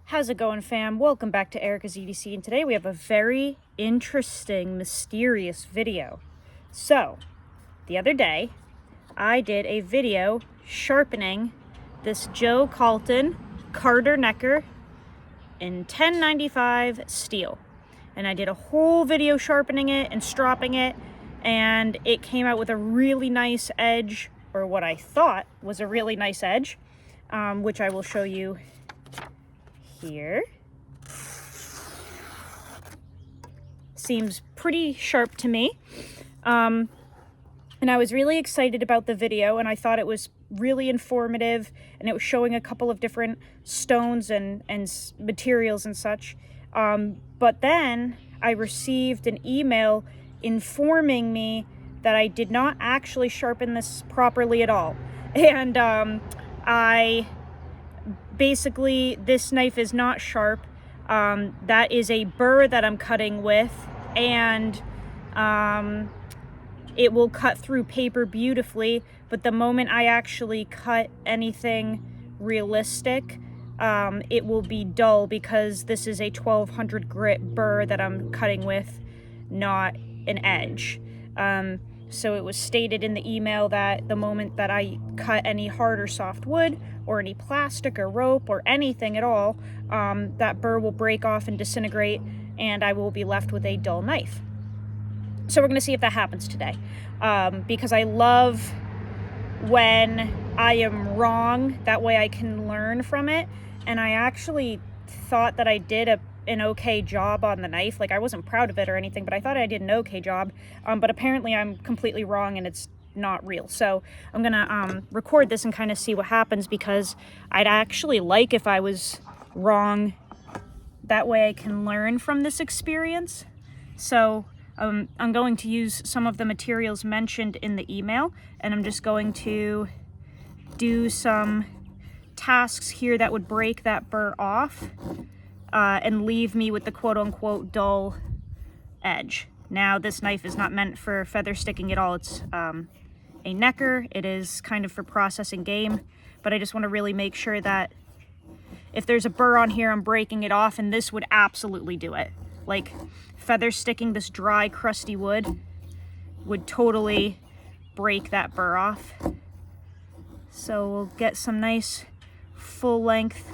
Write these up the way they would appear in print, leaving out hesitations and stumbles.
How's it going, fam? Welcome back to Erica's EDC, and today we have a very interesting, mysterious video. So, the other day, I did a video sharpening this Joe Calton Carter Necker in 1095 steel. And I did a whole video sharpening it and stropping it, and it came out with a really nice edge, or what I thought was a really nice edge, which I will show you here. Seems pretty sharp to me. And I was really excited about the video, and I thought it was really informative, and it was showing a couple of different stones and materials and such. But then I received an email informing me that I did not actually sharpen this properly at all. And basically, this knife is not sharp. That is a burr that I'm cutting with, and it will cut through paper beautifully, but the moment I actually cut anything realistic, it will be dull because this is a 1200 grit burr that I'm cutting with, not an edge. So it was stated in the email that the moment that I cut any hard or soft wood or any plastic or rope or anything at all, that burr will break off and disintegrate, and I will be left with a dull knife. So we're going to see if that happens today, because I love when I am wrong. That way I can learn from it, and I actually thought that I did an okay job on the knife. Like, I wasn't proud of it or anything, but I thought I did an okay job. But apparently I'm completely wrong and it's not real. So I'm gonna record this and kind of see what happens, because I'd actually like if I was wrong. That way I can learn from this experience. So I'm going to use some of the materials mentioned in the email, and I'm just going to do some tasks here that would break that burr off, and leave me with the quote-unquote dull edge. Now, this knife is not meant for feather sticking at all. It's a necker. It is kind of for processing game, but I just want to really make sure that if there's a burr on here, I'm breaking it off, and this would absolutely do it. Like, feather sticking this dry, crusty wood would totally break that burr off. So we'll get some nice full-length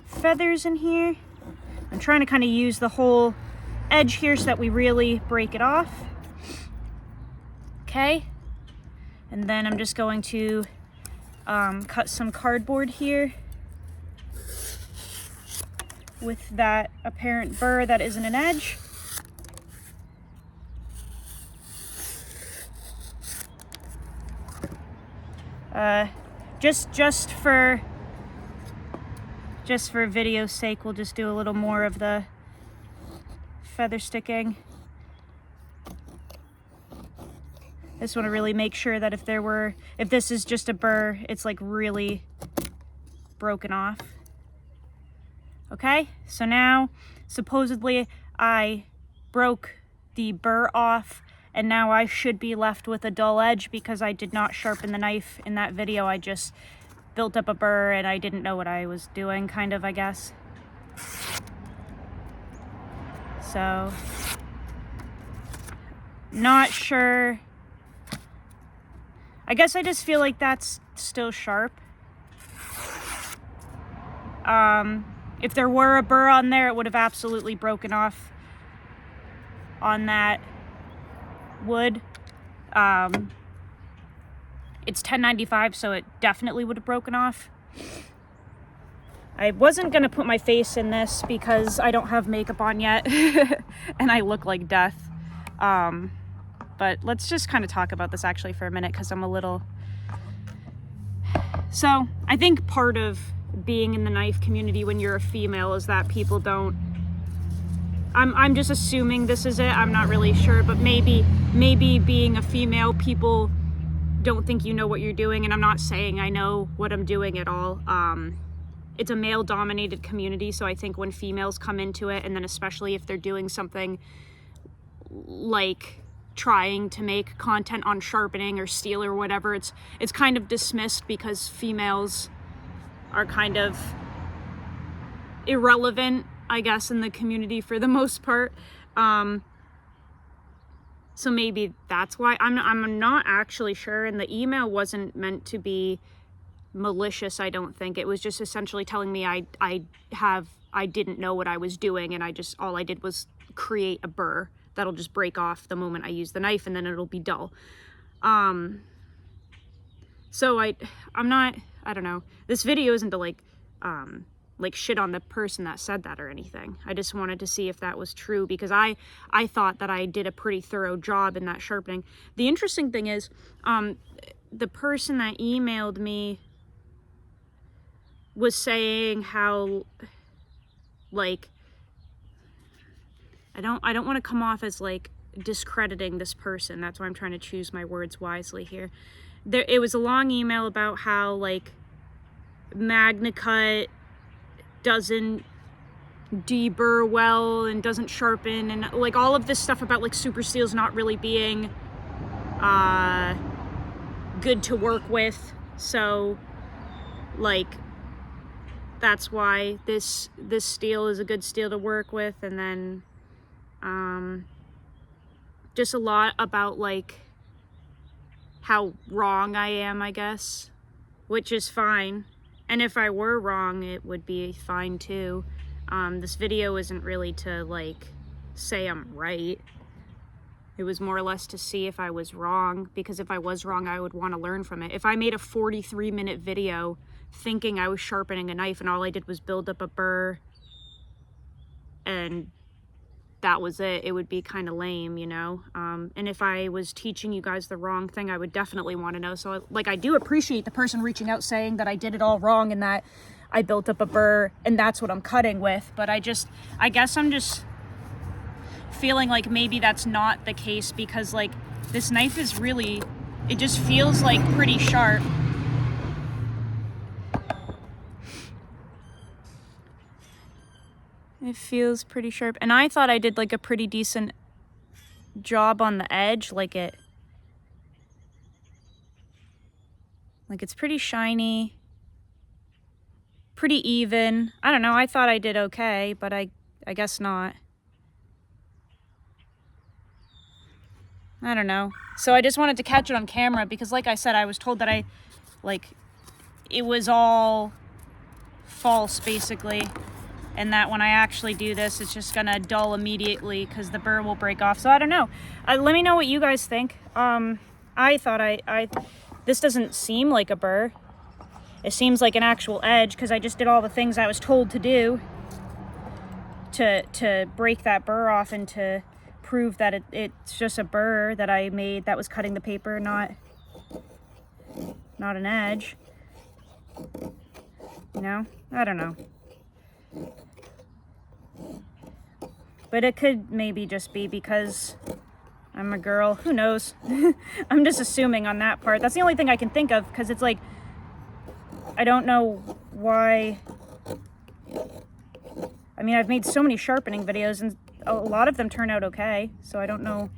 feathers in here. I'm trying to kind of use the whole edge here so that we really break it off. Okay, and then I'm just going to cut some cardboard here with that apparent burr that isn't an edge. Just for video's sake, we'll just do a little more of the feather sticking. I just want to really make sure that if this is just a burr, it's like really broken off. Okay, so now supposedly I broke the burr off, and now I should be left with a dull edge because I did not sharpen the knife in that video. I just built up a burr and I didn't know what I was doing, kind of, I guess. So, not sure. I guess I just feel like that's still sharp. If there were a burr on there, it would have absolutely broken off on that wood. It's 1095, so it definitely would have broken off. I wasn't gonna put my face in this because I don't have makeup on yet and I look like death. But let's just kind of talk about this actually for a minute, because I'm a little... So I think part of being in the knife community when you're a female is that people don't... I'm just assuming this is it, I'm not really sure, but maybe being a female, people don't think you know what you're doing, and I'm not saying I know what I'm doing at all. It's a male-dominated community, so I think when females come into it, and then especially if they're doing something like trying to make content on sharpening or steel or whatever, it's kind of dismissed because females are kind of irrelevant, I guess, in the community for the most part. So maybe that's why. I'm not actually sure, and the email wasn't meant to be malicious, I don't think. It was just essentially telling me I didn't know what I was doing, and all I did was create a burr that'll just break off the moment I use the knife, and then it'll be dull. So I don't know. This video isn't to like shit on the person that said that or anything. I just wanted to see if that was true, because I thought that I did a pretty thorough job in that sharpening. The interesting thing is, the person that emailed me was saying how, like, I don't want to come off as like discrediting this person. That's why I'm trying to choose my words wisely here. It was a long email about how like MagnaCut doesn't deburr well and doesn't sharpen, and like all of this stuff about like super steels not really being good to work with. So like that's why this steel is a good steel to work with. And then just a lot about like how wrong I am, I guess, which is fine. And if I were wrong, it would be fine too. This video isn't really to like say I'm right. It was more or less to see if I was wrong, because if I was wrong, I would want to learn from it. If I made a 43-minute video thinking I was sharpening a knife and all I did was build up a burr and that was it, it would be kind of lame, you know? And if I was teaching you guys the wrong thing, I would definitely want to know. So like, I do appreciate the person reaching out saying that I did it all wrong and that I built up a burr and that's what I'm cutting with. But I guess I'm just feeling like maybe that's not the case, because like this knife is really, it just feels like pretty sharp. It feels pretty sharp. And I thought I did like a pretty decent job on the edge. Like it's pretty shiny, pretty even. I don't know, I thought I did okay, but I guess not. I don't know. So I just wanted to catch it on camera because like I said, I was told that it was all false basically. And that when I actually do this, it's just gonna dull immediately because the burr will break off. So I don't know. Let me know what you guys think. I thought this doesn't seem like a burr. It seems like an actual edge because I just did all the things I was told to do to break that burr off and to prove that it's just a burr that I made that was cutting the paper, not an edge. You know? I don't know. But it could maybe just be because I'm a girl. Who knows? I'm just assuming on that part. That's the only thing I can think of, because it's like, I don't know why. I mean, I've made so many sharpening videos and a lot of them turn out okay. So I don't know.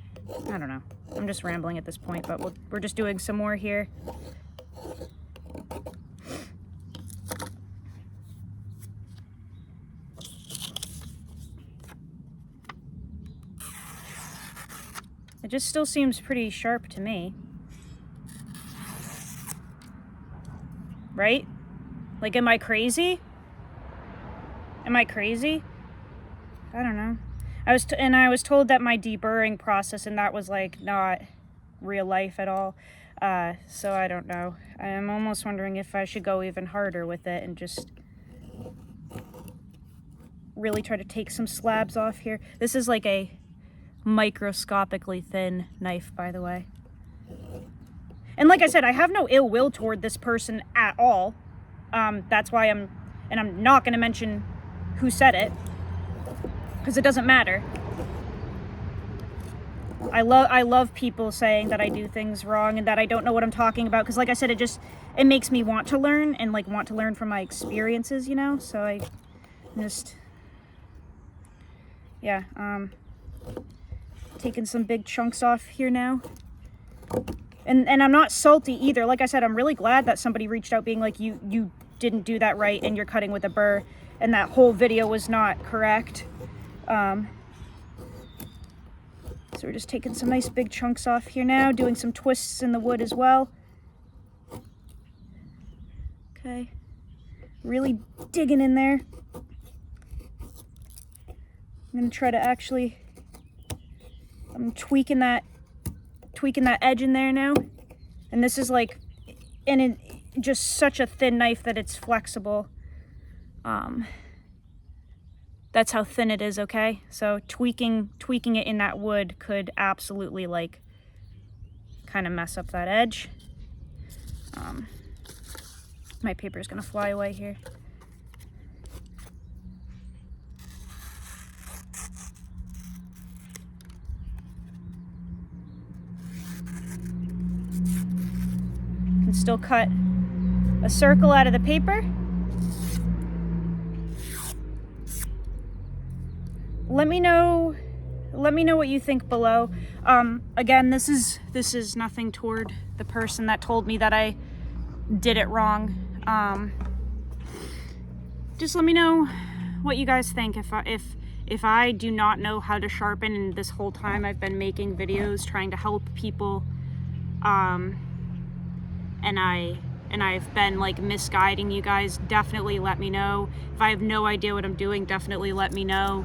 I don't know. I'm just rambling at this point, but we're just doing some more here. It just still seems pretty sharp to me. Right? Like, am I crazy? Am I crazy? I don't know. I was told that my deburring process, and that was like not real life at all. So I don't know. I'm almost wondering if I should go even harder with it and just really try to take some slabs off here. This is like a microscopically thin knife, by the way. And like I said, I have no ill will toward this person at all. That's why I'm not going to mention who said it, because it doesn't matter. I love people saying that I do things wrong and that I don't know what I'm talking about, because like I said, it makes me want to learn and like want to learn from my experiences, you know? So I just, yeah, taking some big chunks off here now. And I'm not salty either. Like I said, I'm really glad that somebody reached out being like, you didn't do that right and you're cutting with a burr. and that whole video was not correct. So we're just taking some nice big chunks off here now, doing some twists in the wood as well. Okay, really digging in there. I'm gonna try to actually, I'm tweaking that edge in there now. And this is like, just such a thin knife that it's flexible. That's how thin it is, okay? So tweaking it in that wood could absolutely like kind of mess up that edge. My paper is gonna fly away here. Can still cut a circle out of the paper. Let me know what you think below. Again, this is nothing toward the person that told me that I did it wrong. Just let me know what you guys think. If I do not know how to sharpen, and this whole time I've been making videos trying to help people, and I've been like misguiding you guys, definitely let me know. If I have no idea what I'm doing, definitely let me know.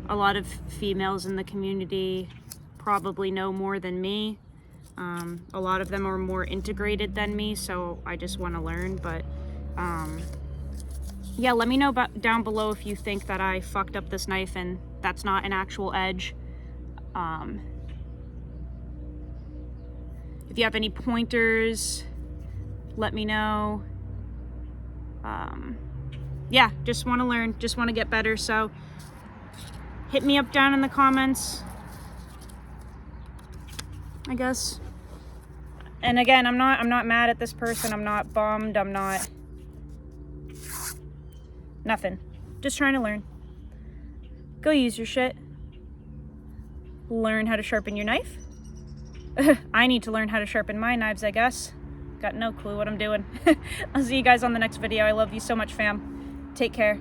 A lot of females in the community probably know more than me. A lot of them are more integrated than me, so I just want to learn. But yeah, let me know down below if you think that I fucked up this knife and that's not an actual edge. If you have any pointers, let me know. Yeah, just want to learn, just want to get better. So hit me up down in the comments, I guess. And again, I'm not mad at this person. I'm not bummed. I'm not nothing. Just trying to learn. Go use your shit. Learn how to sharpen your knife. I need to learn how to sharpen my knives, I guess. Got no clue what I'm doing. I'll see you guys on the next video. I love you so much, fam. Take care.